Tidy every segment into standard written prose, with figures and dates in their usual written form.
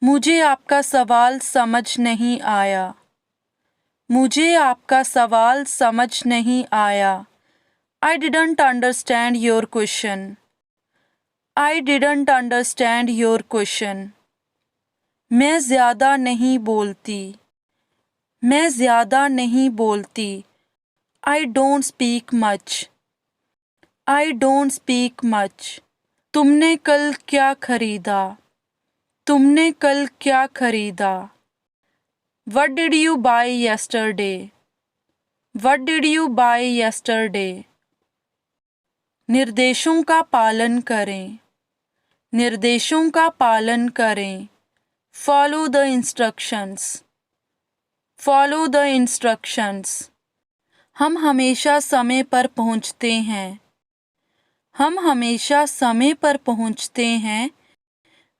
मुझे आपका सवाल समझ नहीं आया। मुझे आपका सवाल समझ नहीं आया। I didn't understand your question. I didn't understand your question. मैं ज़्यादा नहीं बोलती। मैं ज़्यादा नहीं बोलती। I don't speak much. I don't speak much. तुमने कल क्या खरीदा? तुमने कल क्या खरीदा? What did you buy yesterday? What did you buy yesterday? निर्देशों का पालन करें। निर्देशों का पालन करें। Follow the instructions. Follow the instructions. हम हमेशा समय पर पहुंचते हैं। हम हमेशा समय पर पहुंचते हैं।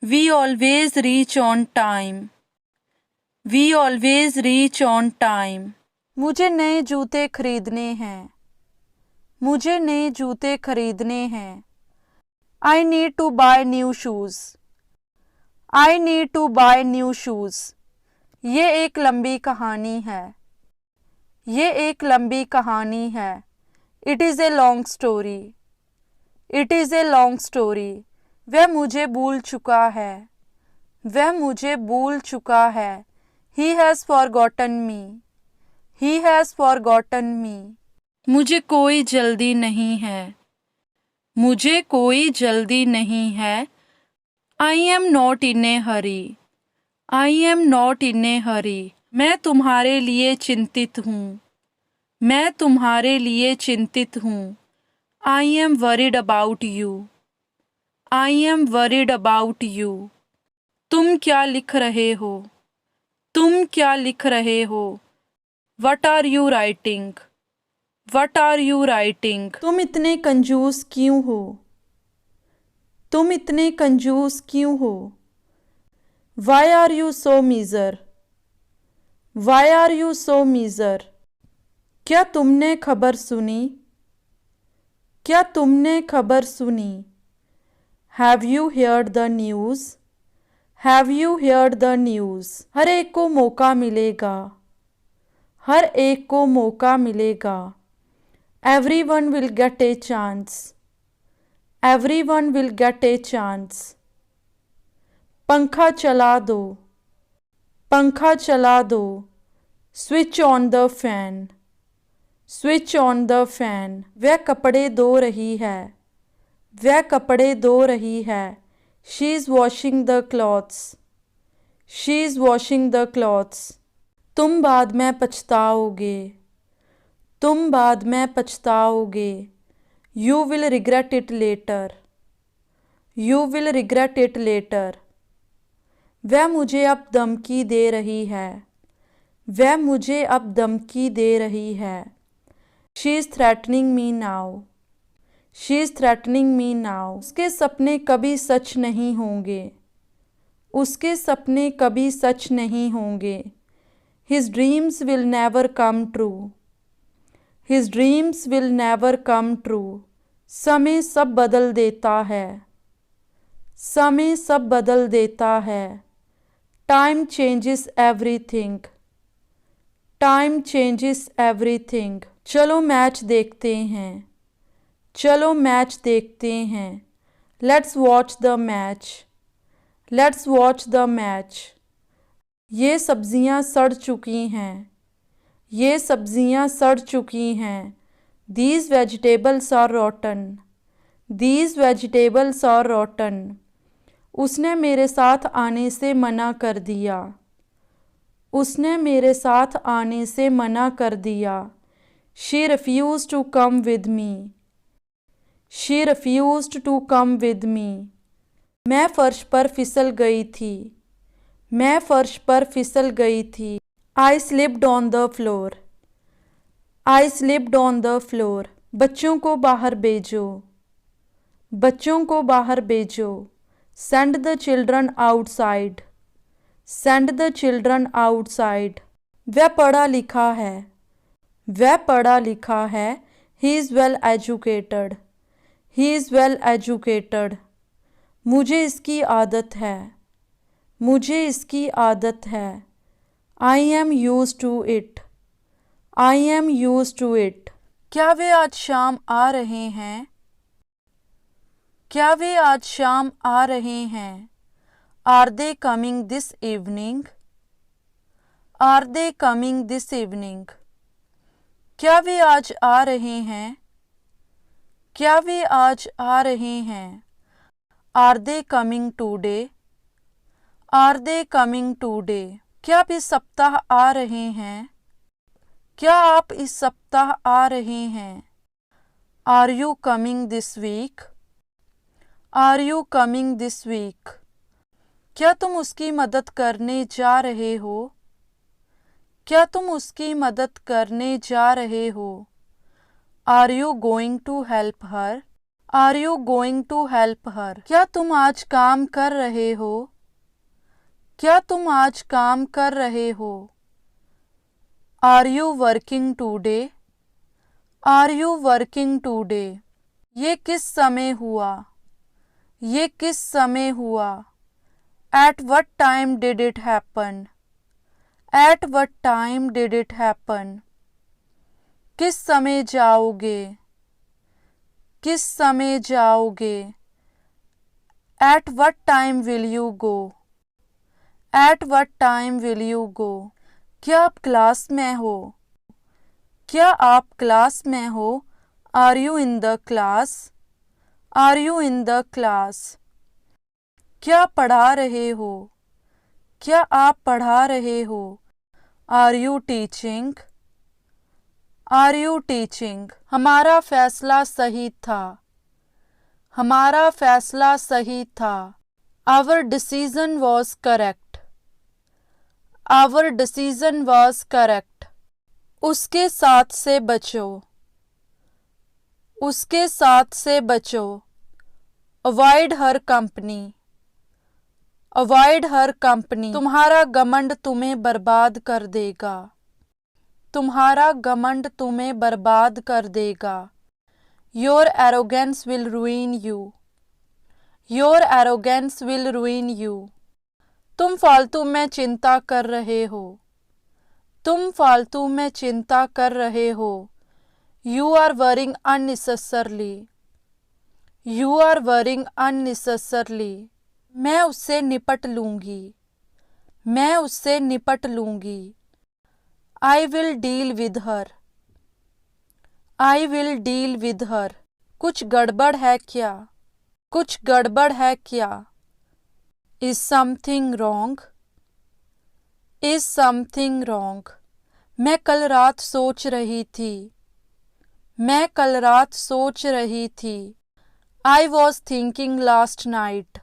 We always reach on time. We always reach on time. मुझे नए जूते खरीदने हैं। मुझे नए जूते खरीदने हैं। I need to buy new shoes. I need to buy new shoes. ये एक लंबी कहानी है। ये एक लंबी कहानी है। It is a long story. It is a long story. वह मुझे भूल चुका है। वह मुझे भूल चुका है। He has forgotten me. He has forgotten me. मुझे कोई जल्दी नहीं है। मुझे कोई जल्दी नहीं है। I am not in a hurry. I am not in a hurry. मैं तुम्हारे लिए चिंतित हूँ। मैं तुम्हारे लिए चिंतित हूँ। I am worried about you. I am worried about you. तुम क्या लिख रहे हो? तुम क्या लिख रहे हो? What are you writing? What are you writing? तुम इतने कंजूस क्यों हो? तुम इतने कंजूस क्यों हो? Why are you so meager? Why are you so meager? क्या तुमने खबर सुनी? क्या तुमने खबर सुनी? Have you heard the news? Have you heard the news? हर एक को मौका मिलेगा। हर एक को मौका मिलेगा। Everyone will get a chance. Everyone will get a chance. पंखा चला दो। पंखा चला दो। Switch on the fan. Switch on the fan. वह कपड़े धो रही है। वह कपड़े धो रही है। She is washing the clothes. She is washing the clothes. तुम बाद में पछताओगे। तुम बाद में पछताओगे। You will regret it later. You will regret it later. वह मुझे अब धमकी दे रही है। वह मुझे अब धमकी दे रही है। She is threatening me now. She is threatening me now. उसके सपने कभी सच नहीं होंगे। उसके सपने कभी सच नहीं होंगे। His dreams will never come true. His dreams will never come true. समय सब बदल देता है। समय सब बदल देता है। Time changes everything. Time changes everything. चलो मैच देखते हैं। चलो मैच देखते हैं। Let's watch the match. Let's watch the match. ये सब्जियां सड़ चुकी हैं। ये सब्जियां सड़ चुकी हैं। These vegetables are rotten. These vegetables are rotten. उसने मेरे साथ आने से मना कर दिया। उसने मेरे साथ आने से मना कर दिया। She refused to come with me. She refused to come with me. मैं फर्श पर फिसल गई थी। मैं फर्श पर फिसल गई थी। I slipped on the floor. I slipped on the floor. बच्चों को बाहर भेजो। बच्चों को बाहर भेजो। Send the children outside. Send the children outside. वह पढ़ा लिखा है। वह पढ़ा लिखा है। He is well educated. He is well educated. मुझे इसकी आदत है। मुझे इसकी आदत है। I am used to it. I am used to it. क्या वे आज शाम आ रहे हैं? क्या वे आज शाम आ रहे हैं? Are they coming this evening? Are they coming this evening? क्या वे आज आ रहे हैं? क्या वे आज आ रहे हैं? Are they coming today? Are they coming today? क्या आप इस सप्ताह आ रहे हैं? क्या आप इस सप्ताह आ रहे हैं? Are you coming this week? Are you coming this week? क्या तुम उसकी मदद करने जा रहे हो? क्या तुम उसकी मदद करने जा रहे हो? Are you going to help her? Are you going to help her? क्या तुम आज काम कर रहे हो? क्या तुम आज काम कर रहे हो? Are you working today? Are you working today? ये किस समय हुआ? ये किस समय हुआ? At what time did it happen? At what time did it happen? किस समय जाओगे? किस समय जाओगे? At what time will you go? At what time will you go? क्या आप क्लास में हो? क्या आप क्लास में हो? Are you in the class? Are you in the class? क्या पढ़ा रहे हो? क्या आप पढ़ा रहे हो? Are you teaching? Are you teaching? हमारा फैसला सही था। हमारा फैसला सही था। Our decision was correct. Our decision was correct. उसके साथ से बचो। उसके साथ से बचो। Avoid her company. Avoid her company. तुम्हारा घमंड तुम्हें बर्बाद कर देगा। तुम्हारा घमंड तुम्हें बर्बाद कर देगा। Your arrogance will ruin you. Your arrogance will ruin you. तुम फालतू में चिंता कर रहे हो। तुम फालतू में चिंता कर रहे हो। You are worrying unnecessarily. You are worrying unnecessarily. मैं उससे निपट लूँगी। मैं उससे निपट लूँगी। I will deal with her. I will deal with her. कुछ गड़बड़ है क्या? कुछ गड़बड़ है क्या? Is something wrong? Is something wrong? मैं कल रात सोच रही थी। मैं कल रात सोच रही थी। I was thinking last night.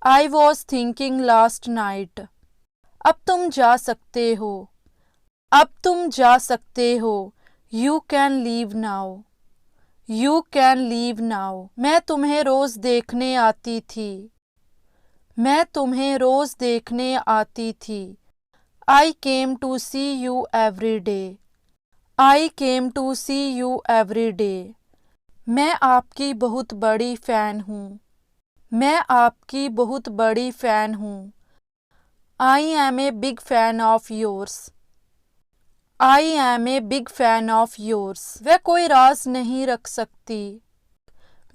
I was thinking last night. अब तुम जा सकते हो। अब तुम जा सकते हो। You can leave now. You can leave now. मैं तुम्हें रोज देखने आती थी। मैं तुम्हें रोज देखने आती थी। I came to see you every day. I came to see you every day. मैं आपकी बहुत बड़ी फ़ैन हूँ। मैं आपकी बहुत बड़ी फ़ैन हूँ। I am a big fan of yours. I am a big fan of yours. वह कोई राज नहीं रख सकती।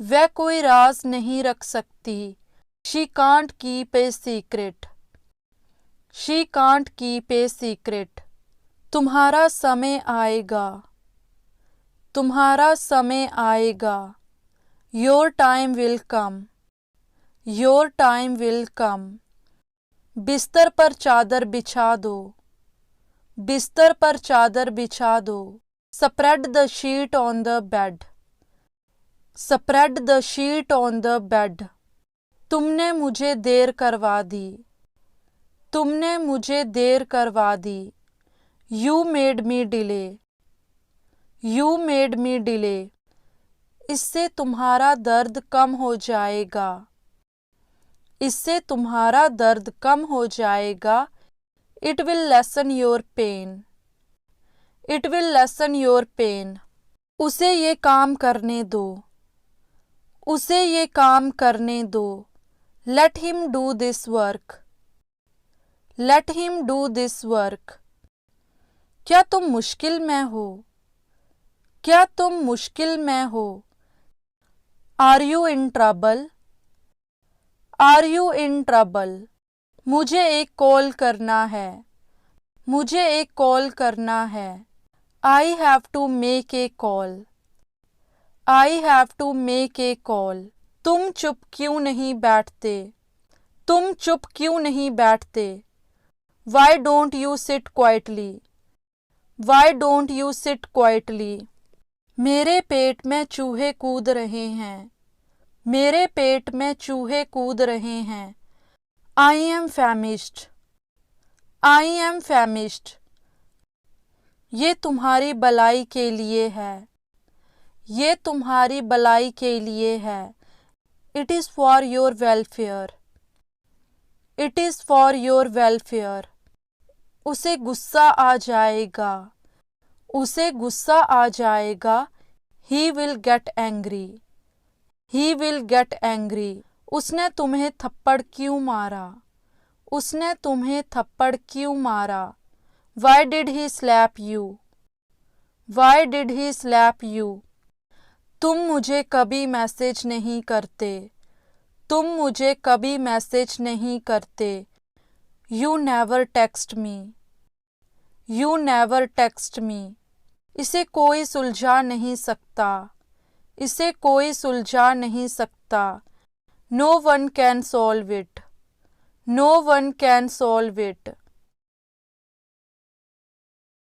वह कोई राज नहीं रख सकती। She can't keep a secret. She can't keep a secret. तुम्हारा समय आएगा। तुम्हारा समय आएगा। Your time will come. Your time will come. बिस्तर पर चादर बिछा दो। बिस्तर पर चादर बिछा दो। Spread the sheet on the bed. Spread the sheet on the bed. तुमने मुझे देर करवा दी। तुमने मुझे देर करवा दी। You made me delay. You made me delay. इससे तुम्हारा दर्द कम हो जाएगा। इससे तुम्हारा दर्द कम हो जाएगा। It will lessen your pain. It will lessen your pain. उसे ये काम करने दो। उसे ये काम करने दो। Let him do this work. Let him do this work. क्या तुम मुश्किल में हो? क्या तुम मुश्किल में हो? Are you in trouble? Are you in trouble? मुझे एक कॉल करना है. मुझे एक कॉल करना है. I have to make a call. I have to make a call. तुम चुप क्यों नहीं बैठते? तुम चुप क्यों नहीं बैठते? Why don't you sit quietly? Why don't you sit quietly? मेरे पेट में चूहे कूद रहे हैं. मेरे पेट में चूहे कूद रहे हैं. I am famished. I am famished. ये तुम्हारी भलाई के लिए है. ये तुम्हारी भलाई के लिए है. It is for your welfare. It is for your welfare. उसे गुस्सा आ जाएगा. उसे गुस्सा आ जाएगा. He will get angry. He will get angry. उसने तुम्हें थप्पड़ क्यों मारा? उसने तुम्हें थप्पड़ क्यों मारा? Why did he slap you? Why did he slap you? तुम मुझे कभी मैसेज नहीं करते. तुम मुझे कभी मैसेज नहीं करते. You never text me. You never text me. इसे कोई सुलझा नहीं सकता. इसे कोई सुलझा नहीं सकता. No one can solve it. No one can solve it.